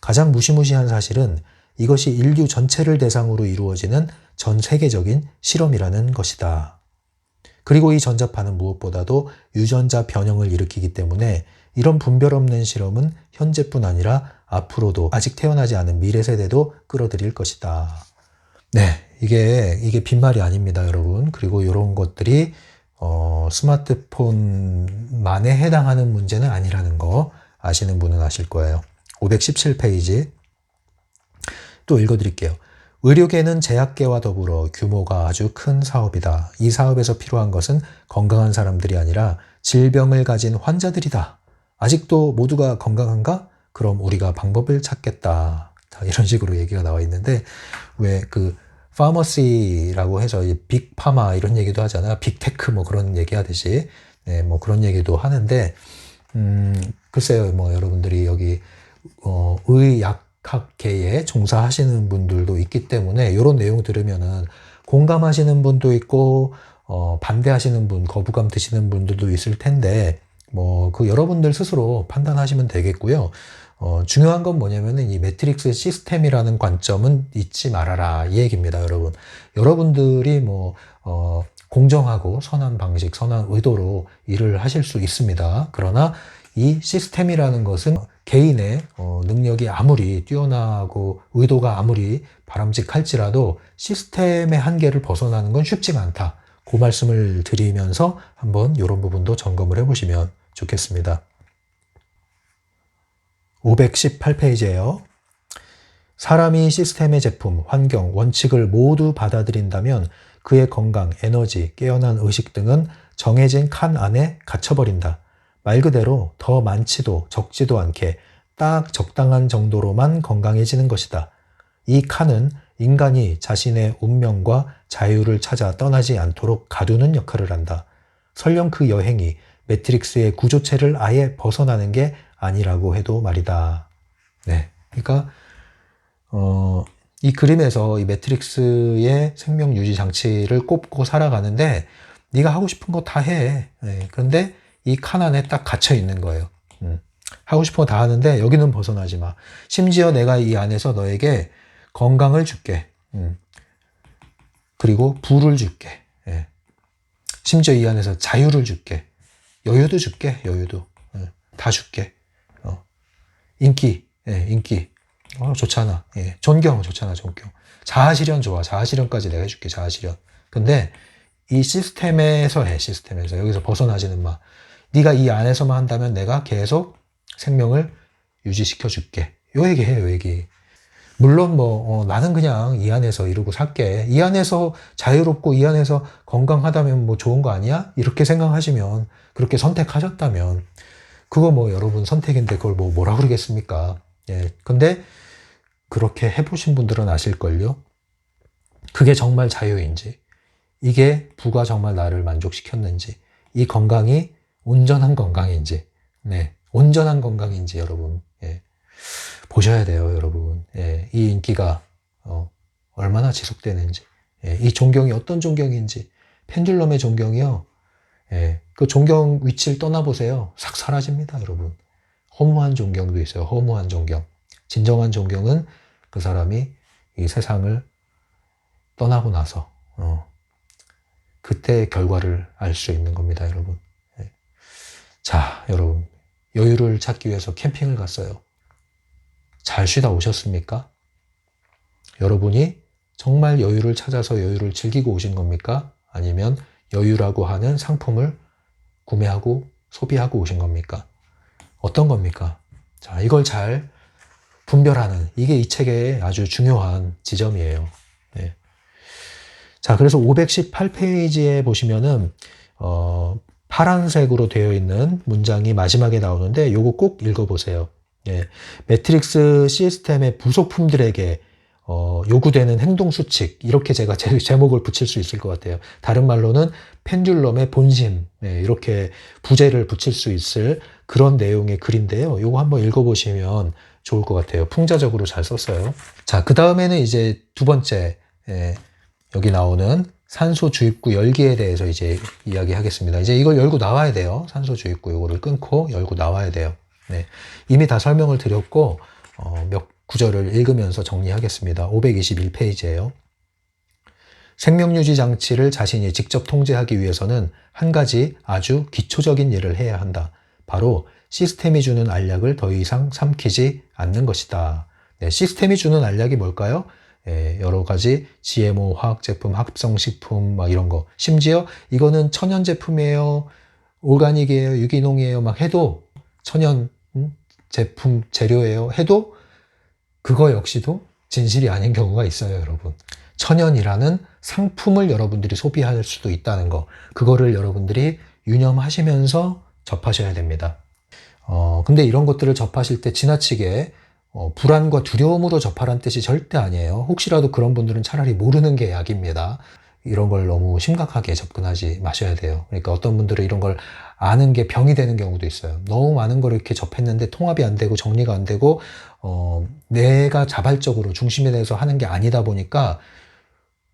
Speaker 1: 가장 무시무시한 사실은 이것이 인류 전체를 대상으로 이루어지는 전 세계적인 실험이라는 것이다. 그리고 이 전자파는 무엇보다도 유전자 변형을 일으키기 때문에 이런 분별 없는 실험은 현재뿐 아니라 앞으로도 아직 태어나지 않은 미래 세대도 끌어들일 것이다. 네, 이게 빈말이 아닙니다, 여러분. 그리고 이런 것들이 스마트폰만에 해당하는 문제는 아니라는 거 아시는 분은 아실 거예요. 517페이지 또 읽어드릴게요. 의료계는 제약계와 더불어 규모가 아주 큰 사업이다. 이 사업에서 필요한 것은 건강한 사람들이 아니라 질병을 가진 환자들이다. 아직도 모두가 건강한가? 그럼 우리가 방법을 찾겠다. 이런 식으로 얘기가 나와 있는데, 왜 그 파머시라고 해서 빅파마 이런 얘기도 하잖아요. 빅테크 뭐 그런 얘기 하듯이. 네, 뭐 그런 얘기도 하는데, 글쎄요, 뭐 여러분들이 여기 의약학계에 종사하시는 분들도 있기 때문에 이런 내용 들으면은 공감하시는 분도 있고, 반대하시는 분, 거부감 드시는 분들도 있을 텐데, 뭐 그 여러분들 스스로 판단하시면 되겠고요. 중요한 건 뭐냐면은 이 매트릭스 시스템이라는 관점은 잊지 말아라, 이 얘기입니다, 여러분. 여러분들이 뭐 공정하고 선한 방식, 선한 의도로 일을 하실 수 있습니다. 그러나 이 시스템이라는 것은 개인의 능력이 아무리 뛰어나고 의도가 아무리 바람직할지라도 시스템의 한계를 벗어나는 건 쉽지가 않다. 그 말씀을 드리면서 한번 이런 부분도 점검을 해보시면 좋겠습니다. 518페이지예요. 사람이 시스템의 제품, 환경, 원칙을 모두 받아들인다면 그의 건강, 에너지, 깨어난 의식 등은 정해진 칸 안에 갇혀버린다. 말 그대로 더 많지도 적지도 않게 딱 적당한 정도로만 건강해지는 것이다. 이 칸은 인간이 자신의 운명과 자유를 찾아 떠나지 않도록 가두는 역할을 한다. 설령 그 여행이 매트릭스의 구조체를 아예 벗어나는 게 아니라고 해도 말이다. 네, 그러니까 이 그림에서 이 매트릭스의 생명 유지 장치를 꼽고 살아가는데 네가 하고 싶은 거 다 해. 네, 그런데 이 칸 안에 딱 갇혀 있는 거예요. 하고 싶은 거 다 하는데 여기는 벗어나지 마. 심지어 내가 이 안에서 너에게 건강을 줄게. 그리고 부를 줄게. 예. 심지어 이 안에서 자유를 줄게. 여유도 줄게. 여유도. 예. 다 줄게. 인기. 예. 인기. 좋잖아. 예. 존경 좋잖아. 존경. 자아실현 좋아. 자아실현까지 내가 해줄게. 자아실현. 근데 이 시스템에서 해. 시스템에서. 여기서 벗어나지는 마. 네가 이 안에서만 한다면 내가 계속 생명을 유지시켜 줄게. 요 얘기해요, 요 얘기. 물론 나는 그냥 이 안에서 이러고 살게. 이 안에서 자유롭고 이 안에서 건강하다면 뭐 좋은 거 아니야? 이렇게 생각하시면, 그렇게 선택하셨다면, 그거 뭐 여러분 선택인데 그걸 뭐라 그러겠습니까? 예. 근데 그렇게 해보신 분들은 아실걸요? 그게 정말 자유인지, 이게 부가 정말 나를 만족시켰는지, 이 건강이 온전한 건강인지, 네. 온전한 건강인지 여러분, 예. 보셔야 돼요, 여러분. 예, 이 인기가 얼마나 지속되는지, 예, 이 존경이 어떤 존경인지, 펜듈럼의 존경이요. 예, 그 존경 위치를 떠나보세요. 싹 사라집니다, 여러분. 허무한 존경도 있어요. 허무한 존경. 진정한 존경은 그 사람이 이 세상을 떠나고 나서 그때 결과를 알 수 있는 겁니다, 여러분. 예. 자, 여러분. 여유를 찾기 위해서 캠핑을 갔어요. 잘 쉬다 오셨습니까? 여러분이 정말 여유를 찾아서 여유를 즐기고 오신 겁니까? 아니면 여유라고 하는 상품을 구매하고 소비하고 오신 겁니까? 어떤 겁니까? 자, 이걸 잘 분별하는, 이게 이 책의 아주 중요한 지점이에요. 네. 자, 그래서 518페이지에 보시면은 파란색으로 되어 있는 문장이 마지막에 나오는데 요거 꼭 읽어보세요. 예, 매트릭스 시스템의 부속품들에게 요구되는 행동 수칙, 이렇게 제가 제목을 붙일 수 있을 것 같아요. 다른 말로는 펜듈럼의 본심, 예, 이렇게 부제를 붙일 수 있을 그런 내용의 글인데요. 요거 한번 읽어보시면 좋을 것 같아요. 풍자적으로 잘 썼어요. 자, 그 다음에는 이제 두 번째, 예, 여기 나오는 산소 주입구 열기에 대해서 이제 이야기하겠습니다. 이제 이걸 열고 나와야 돼요. 산소 주입구 요거를 끊고 열고 나와야 돼요. 네. 이미 다 설명을 드렸고, 몇 구절을 읽으면서 정리하겠습니다. 521페이지예요. 생명유지 장치를 자신이 직접 통제하기 위해서는 한 가지 아주 기초적인 일을 해야 한다. 바로 시스템이 주는 알약을 더 이상 삼키지 않는 것이다. 네, 시스템이 주는 알약이 뭘까요? 예, 여러 가지 GMO 화학제품, 합성식품 막 이런 거. 심지어 이거는 천연 제품이에요. 오가닉이에요. 유기농이에요. 막 해도 천연 제품 재료예요. 해도 그거 역시도 진실이 아닌 경우가 있어요, 여러분. 천연이라는 상품을 여러분들이 소비할 수도 있다는 거. 그거를 여러분들이 유념하시면서 접하셔야 됩니다. 근데 이런 것들을 접하실 때 지나치게 불안과 두려움으로 접하라는 뜻이 절대 아니에요. 혹시라도 그런 분들은 차라리 모르는 게 약입니다. 이런 걸 너무 심각하게 접근하지 마셔야 돼요. 그러니까 어떤 분들은 이런 걸 아는 게 병이 되는 경우도 있어요. 너무 많은 걸 이렇게 접했는데 통합이 안 되고 정리가 안 되고 내가 자발적으로 중심에 대해서 하는 게 아니다 보니까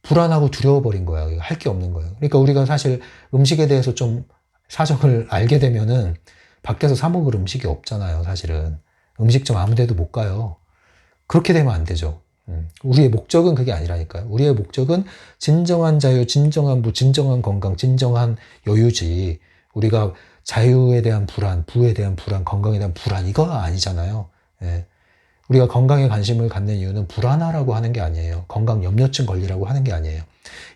Speaker 1: 불안하고 두려워버린 거예요. 할 게 없는 거예요. 그러니까 우리가 사실 음식에 대해서 좀 사정을 알게 되면은 밖에서 사 먹을 음식이 없잖아요, 사실은. 음식점 아무 데도 못 가요. 그렇게 되면 안 되죠. 우리의 목적은 그게 아니라니까요. 우리의 목적은 진정한 자유, 진정한 부, 진정한 건강, 진정한 여유지. 우리가 자유에 대한 불안, 부에 대한 불안, 건강에 대한 불안, 이거가 아니잖아요. 예. 우리가 건강에 관심을 갖는 이유는 불안하라고 하는 게 아니에요. 건강 염려증 걸리라고 하는 게 아니에요.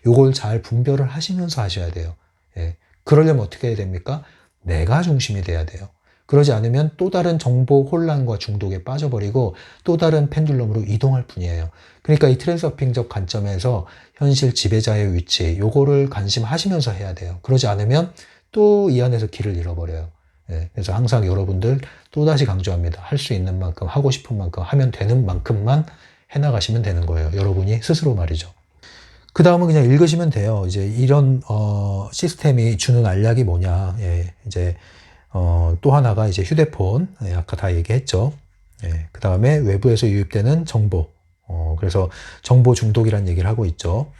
Speaker 1: 요걸 잘 분별을 하시면서 하셔야 돼요. 예. 그러려면 어떻게 해야 됩니까? 내가 중심이 돼야 돼요. 그러지 않으면 또 다른 정보 혼란과 중독에 빠져버리고 또 다른 펜듈럼으로 이동할 뿐이에요. 그러니까 이 트랜서핑적 관점에서 현실 지배자의 위치, 요거를 관심하시면서 해야 돼요. 그러지 않으면 또 이 안에서 길을 잃어버려요. 예, 그래서 항상 여러분들 또다시 강조합니다. 할 수 있는 만큼, 하고 싶은 만큼, 하면 되는 만큼만 해나가시면 되는 거예요. 여러분이 스스로 말이죠. 그 다음은 그냥 읽으시면 돼요. 이제 이런 시스템이 주는 알약이 뭐냐. 예, 이제 또 하나가 이제 휴대폰. 예, 아까 다 얘기했죠. 예, 그 다음에 외부에서 유입되는 정보. 그래서 정보 중독이라는 얘기를 하고 있죠.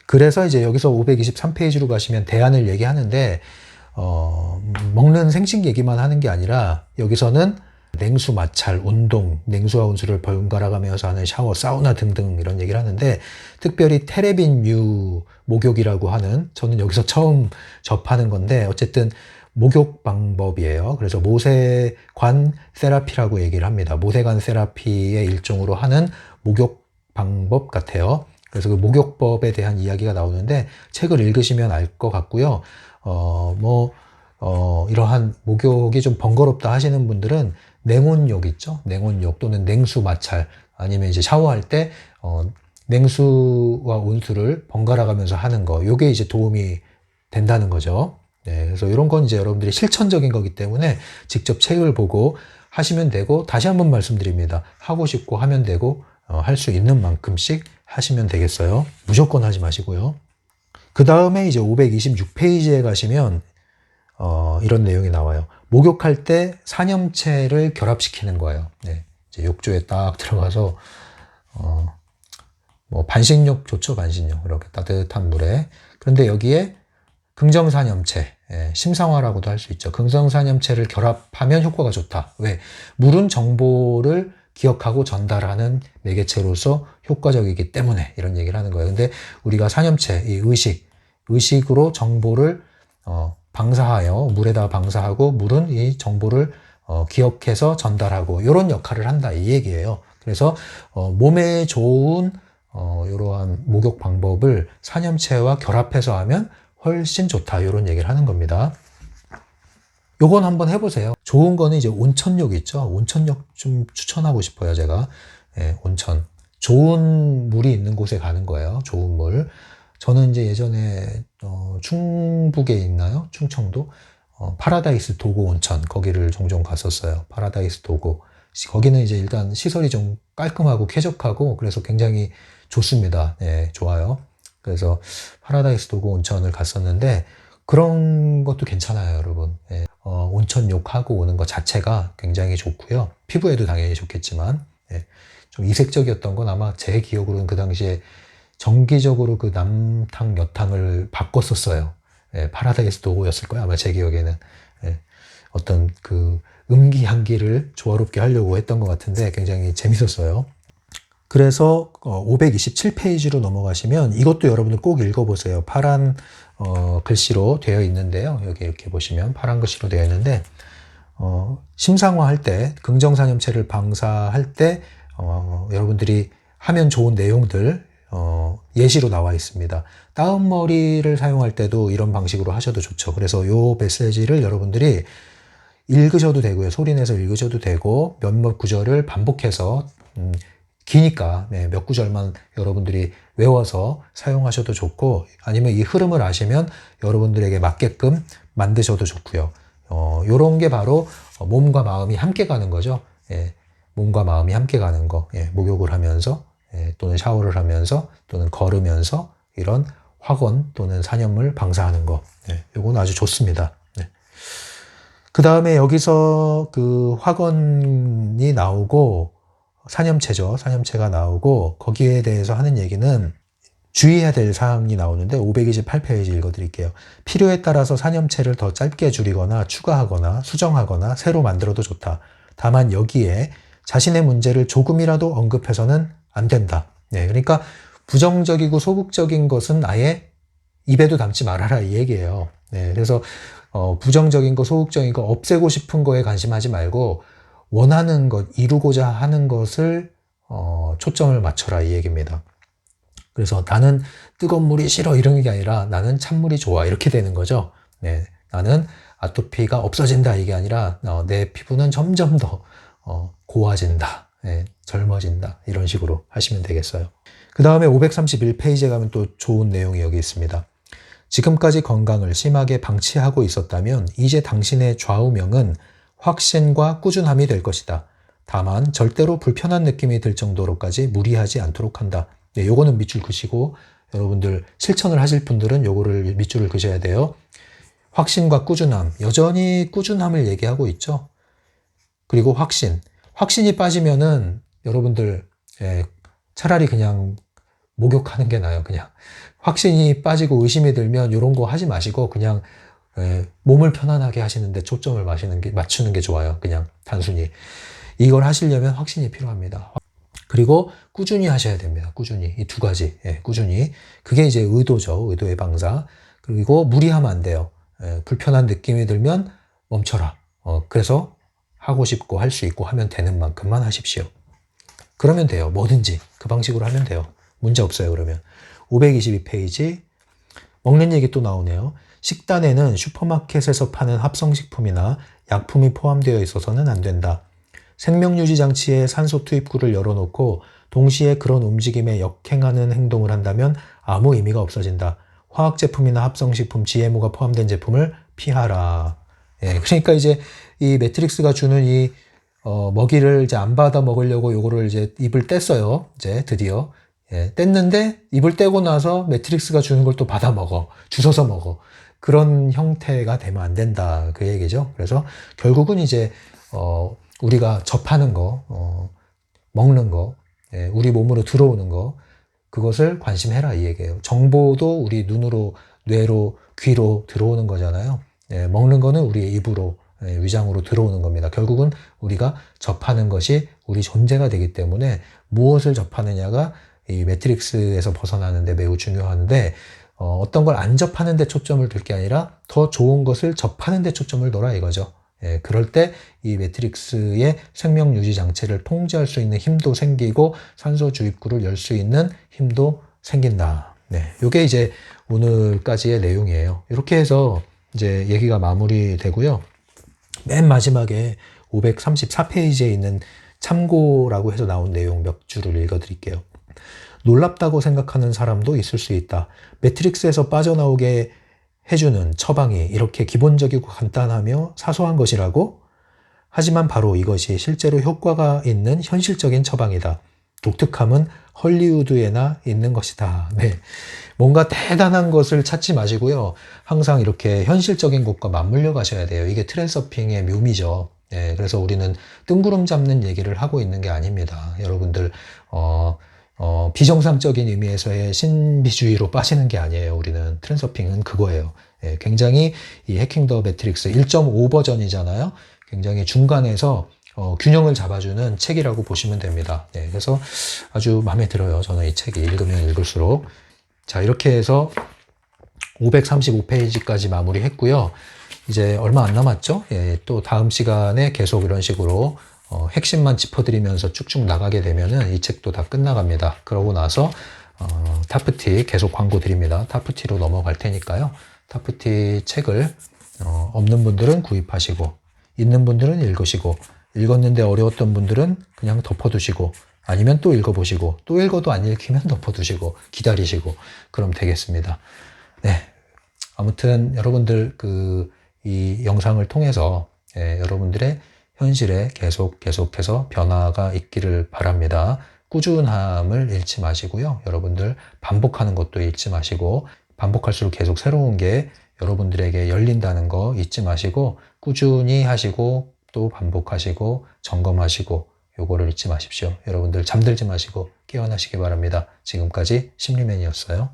Speaker 1: 그래서 이제 여기서 523페이지로 가시면 대안을 얘기하는데 먹는 생식 얘기만 하는 게 아니라 여기서는 냉수 마찰, 운동, 냉수와 온수를 번갈아 가면서 하는 샤워, 사우나 등등 이런 얘기를 하는데 특별히 테레빈유 목욕이라고 하는, 저는 여기서 처음 접하는 건데 어쨌든 목욕 방법이에요. 그래서 모세관 세라피라고 얘기를 합니다. 모세관 세라피의 일종으로 하는 목욕 방법 같아요. 그래서 그 목욕법에 대한 이야기가 나오는데 책을 읽으시면 알 것 같고요. 이러한 목욕이 좀 번거롭다 하시는 분들은 냉온욕 있죠? 냉온욕 또는 냉수 마찰, 아니면 이제 샤워할 때 냉수와 온수를 번갈아 가면서 하는 거, 요게 이제 도움이 된다는 거죠. 네, 그래서 이런 건 이제 여러분들이 실천적인 거기 때문에 직접 책을 보고 하시면 되고, 다시 한번 말씀드립니다. 하고 싶고 하면 되고, 할 수 있는 만큼씩 하시면 되겠어요. 무조건 하지 마시고요. 그 다음에 이제 526페이지에 가시면 이런 내용이 나와요. 목욕할 때 산염체를 결합시키는 거예요. 네, 이제 욕조에 딱 들어가서 뭐 반신욕 좋죠, 반신욕. 이렇게 따뜻한 물에. 그런데 여기에 긍정산염체, 심상화라고도 할 수 있죠. 긍정산염체를 결합하면 효과가 좋다. 왜? 물은 정보를 기억하고 전달하는 매개체로서 효과적이기 때문에 이런 얘기를 하는 거예요. 근데 우리가 산염체, 이 의식으로 정보를 방사하여 물에다 방사하고, 물은 이 정보를 기억해서 전달하고, 이런 역할을 한다, 이 얘기예요. 그래서 몸에 좋은 이러한 목욕 방법을 산염체와 결합해서 하면 훨씬 좋다, 이런 얘기를 하는 겁니다. 요건 한번 해보세요. 좋은 거는 이제 온천욕 있죠. 온천욕 좀 추천하고 싶어요, 제가. 온천. 좋은 물이 있는 곳에 가는 거예요. 좋은 물. 저는 이제 예전에 충북에 있나요? 충청도 파라다이스 도고 온천, 거기를 종종 갔었어요. 파라다이스 도고. 거기는 이제 일단 시설이 좀 깔끔하고 쾌적하고 그래서 굉장히 좋습니다. 네, 좋아요. 그래서 파라다이스 도고 온천을 갔었는데 그런 것도 괜찮아요, 여러분. 네, 온천욕하고 오는 것 자체가 굉장히 좋고요. 피부에도 당연히 좋겠지만, 네, 좀 이색적이었던 건 아마 제 기억으로는 그 당시에 정기적으로 그 남탕, 여탕을 바꿨었어요. 예, 파라다이스 도고였을 거예요, 아마 제 기억에는. 예, 어떤 그 음기향기를 조화롭게 하려고 했던 것 같은데 굉장히 재밌었어요. 그래서 527페이지로 넘어가시면 이것도 여러분들 꼭 읽어보세요. 파란 글씨로 되어 있는데요. 여기 이렇게 보시면 파란 글씨로 되어 있는데 심상화할 때, 긍정산염체를 방사할 때 여러분들이 하면 좋은 내용들 예시로 나와 있습니다. 다운머리를 사용할 때도 이런 방식으로 하셔도 좋죠. 그래서 이 메시지를 여러분들이 읽으셔도 되고요. 소리내서 읽으셔도 되고, 몇몇 구절을 반복해서 기니까 몇 구절만 여러분들이 외워서 사용하셔도 좋고, 아니면 이 흐름을 아시면 여러분들에게 맞게끔 만드셔도 좋고요. 요런 게 바로 몸과 마음이 함께 가는 거죠. 예, 몸과 마음이 함께 가는 거. 예, 목욕을 하면서 또는 샤워를 하면서 또는 걸으면서 이런 확원 또는 산염을 방사하는 거. 요건 아주 좋습니다. 그 다음에 여기서 그 확원이 나오고 산염체죠. 산염체가 나오고 거기에 대해서 하는 얘기는 주의해야 될 사항이 나오는데 528페이지 읽어드릴게요. 필요에 따라서 산염체를 더 짧게 줄이거나 추가하거나 수정하거나 새로 만들어도 좋다. 다만 여기에 자신의 문제를 조금이라도 언급해서는 안 된다. 네, 그러니까 부정적이고 소극적인 것은 아예 입에도 담지 말아라, 이 얘기예요. 네, 그래서 부정적인 거, 소극적인 거, 없애고 싶은 거에 관심하지 말고 원하는 것, 이루고자 하는 것을 초점을 맞춰라, 이 얘기입니다. 그래서 나는 뜨거운 물이 싫어, 이런 게 아니라 나는 찬물이 좋아, 이렇게 되는 거죠. 네, 나는 아토피가 없어진다, 이게 아니라 내 피부는 점점 더 고와진다, 네, 젊어진다, 이런 식으로 하시면 되겠어요. 그 다음에 531페이지에 가면 또 좋은 내용이 여기 있습니다. 지금까지 건강을 심하게 방치하고 있었다면 이제 당신의 좌우명은 확신과 꾸준함이 될 것이다. 다만 절대로 불편한 느낌이 들 정도로까지 무리하지 않도록 한다. 네, 요거는 밑줄 그시고 여러분들 실천을 하실 분들은 요거를 밑줄을 그셔야 돼요. 확신과 꾸준함, 여전히 꾸준함을 얘기하고 있죠. 그리고 확신이 빠지면은 여러분들 차라리 그냥 목욕하는 게 나아요. 그냥 확신이 빠지고 의심이 들면 이런 거 하지 마시고 그냥 몸을 편안하게 하시는데 초점을 맞추는 게 좋아요. 그냥 단순히 이걸 하시려면 확신이 필요합니다. 그리고 꾸준히 하셔야 됩니다. 꾸준히. 이 두 가지. 꾸준히. 그게 이제 의도죠. 의도의 방사. 그리고 무리하면 안 돼요. 불편한 느낌이 들면 멈춰라. 그래서 하고 싶고 할 수 있고 하면 되는 만큼만 하십시오. 그러면 돼요. 뭐든지 그 방식으로 하면 돼요. 문제 없어요. 그러면 522페이지 먹는 얘기 또 나오네요. 식단에는 슈퍼마켓에서 파는 합성식품이나 약품이 포함되어 있어서는 안 된다. 생명유지 장치에 산소 투입구를 열어놓고 동시에 그런 움직임에 역행하는 행동을 한다면 아무 의미가 없어진다. 화학제품이나 합성식품, GMO가 포함된 제품을 피하라. 예, 그러니까 이제 이 매트릭스가 주는 이 먹이를 이제 안 받아 먹으려고 요거를 이제 입을 뗐어요. 이제 드디어. 예, 뗐는데 입을 떼고 나서 매트릭스가 주는 걸 또 받아 먹어. 주워서 먹어. 그런 형태가 되면 안 된다. 그 얘기죠. 그래서 결국은 이제 우리가 접하는 거, 먹는 거, 예, 우리 몸으로 들어오는 거, 그것을 관심해라 이 얘기예요. 정보도 우리 눈으로, 뇌로, 귀로 들어오는 거잖아요. 예, 먹는 거는 우리의 입으로, 예, 위장으로 들어오는 겁니다. 결국은 우리가 접하는 것이 우리 존재가 되기 때문에 무엇을 접하느냐가 이 매트릭스에서 벗어나는데 매우 중요한데, 어떤 걸 안 접하는 데 초점을 둘 게 아니라 더 좋은 것을 접하는 데 초점을 둬라 이거죠. 예, 그럴 때 이 매트릭스의 생명 유지 장치를 통제할 수 있는 힘도 생기고 산소 주입구를 열 수 있는 힘도 생긴다. 네, 요게 이제 오늘까지의 내용이에요. 이렇게 해서 이제 얘기가 마무리되고요. 맨 마지막에 534페이지에 있는 참고라고 해서 나온 내용 몇 줄을 읽어드릴게요. 놀랍다고 생각하는 사람도 있을 수 있다. 매트릭스에서 빠져나오게 해주는 처방이 이렇게 기본적이고 간단하며 사소한 것이라고? 하지만 바로 이것이 실제로 효과가 있는 현실적인 처방이다. 독특함은 헐리우드에나 있는 것이다. 네. 뭔가 대단한 것을 찾지 마시고요. 항상 이렇게 현실적인 것과 맞물려 가셔야 돼요. 이게 트랜서핑의 묘미죠. 네, 그래서 우리는 뜬구름 잡는 얘기를 하고 있는 게 아닙니다. 여러분들, 비정상적인 의미에서의 신비주의로 빠지는 게 아니에요. 우리는 트랜서핑은 그거예요. 예, 굉장히 이 해킹 더 매트릭스 1.5 버전이잖아요. 굉장히 중간에서 균형을 잡아주는 책이라고 보시면 됩니다. 예, 그래서 아주 마음에 들어요. 저는 이 책이 읽으면 읽을수록. 자, 이렇게 해서 535페이지까지 마무리했고요. 이제 얼마 안 남았죠? 예, 또 다음 시간에 계속 이런 식으로 핵심만 짚어드리면서 쭉쭉 나가게 되면은 이 책도 다 끝나갑니다. 그러고 나서 타프티 계속 광고 드립니다. 타프티로 넘어갈 테니까요. 타프티 책을 없는 분들은 구입하시고 있는 분들은 읽으시고 읽었는데 어려웠던 분들은 그냥 덮어두시고 아니면 또 읽어보시고 또 읽어도 안 읽히면 덮어두시고 기다리시고 그럼 되겠습니다. 네, 아무튼 여러분들 이 영상을 통해서 여러분들의 현실에 계속해서 변화가 있기를 바랍니다. 꾸준함을 잃지 마시고요. 여러분들 반복하는 것도 잊지 마시고 반복할수록 계속 새로운 게 여러분들에게 열린다는 거 잊지 마시고 꾸준히 하시고 또 반복하시고 점검하시고 요거를 잊지 마십시오. 여러분들 잠들지 마시고 깨어나시기 바랍니다. 지금까지 심리맨이었어요.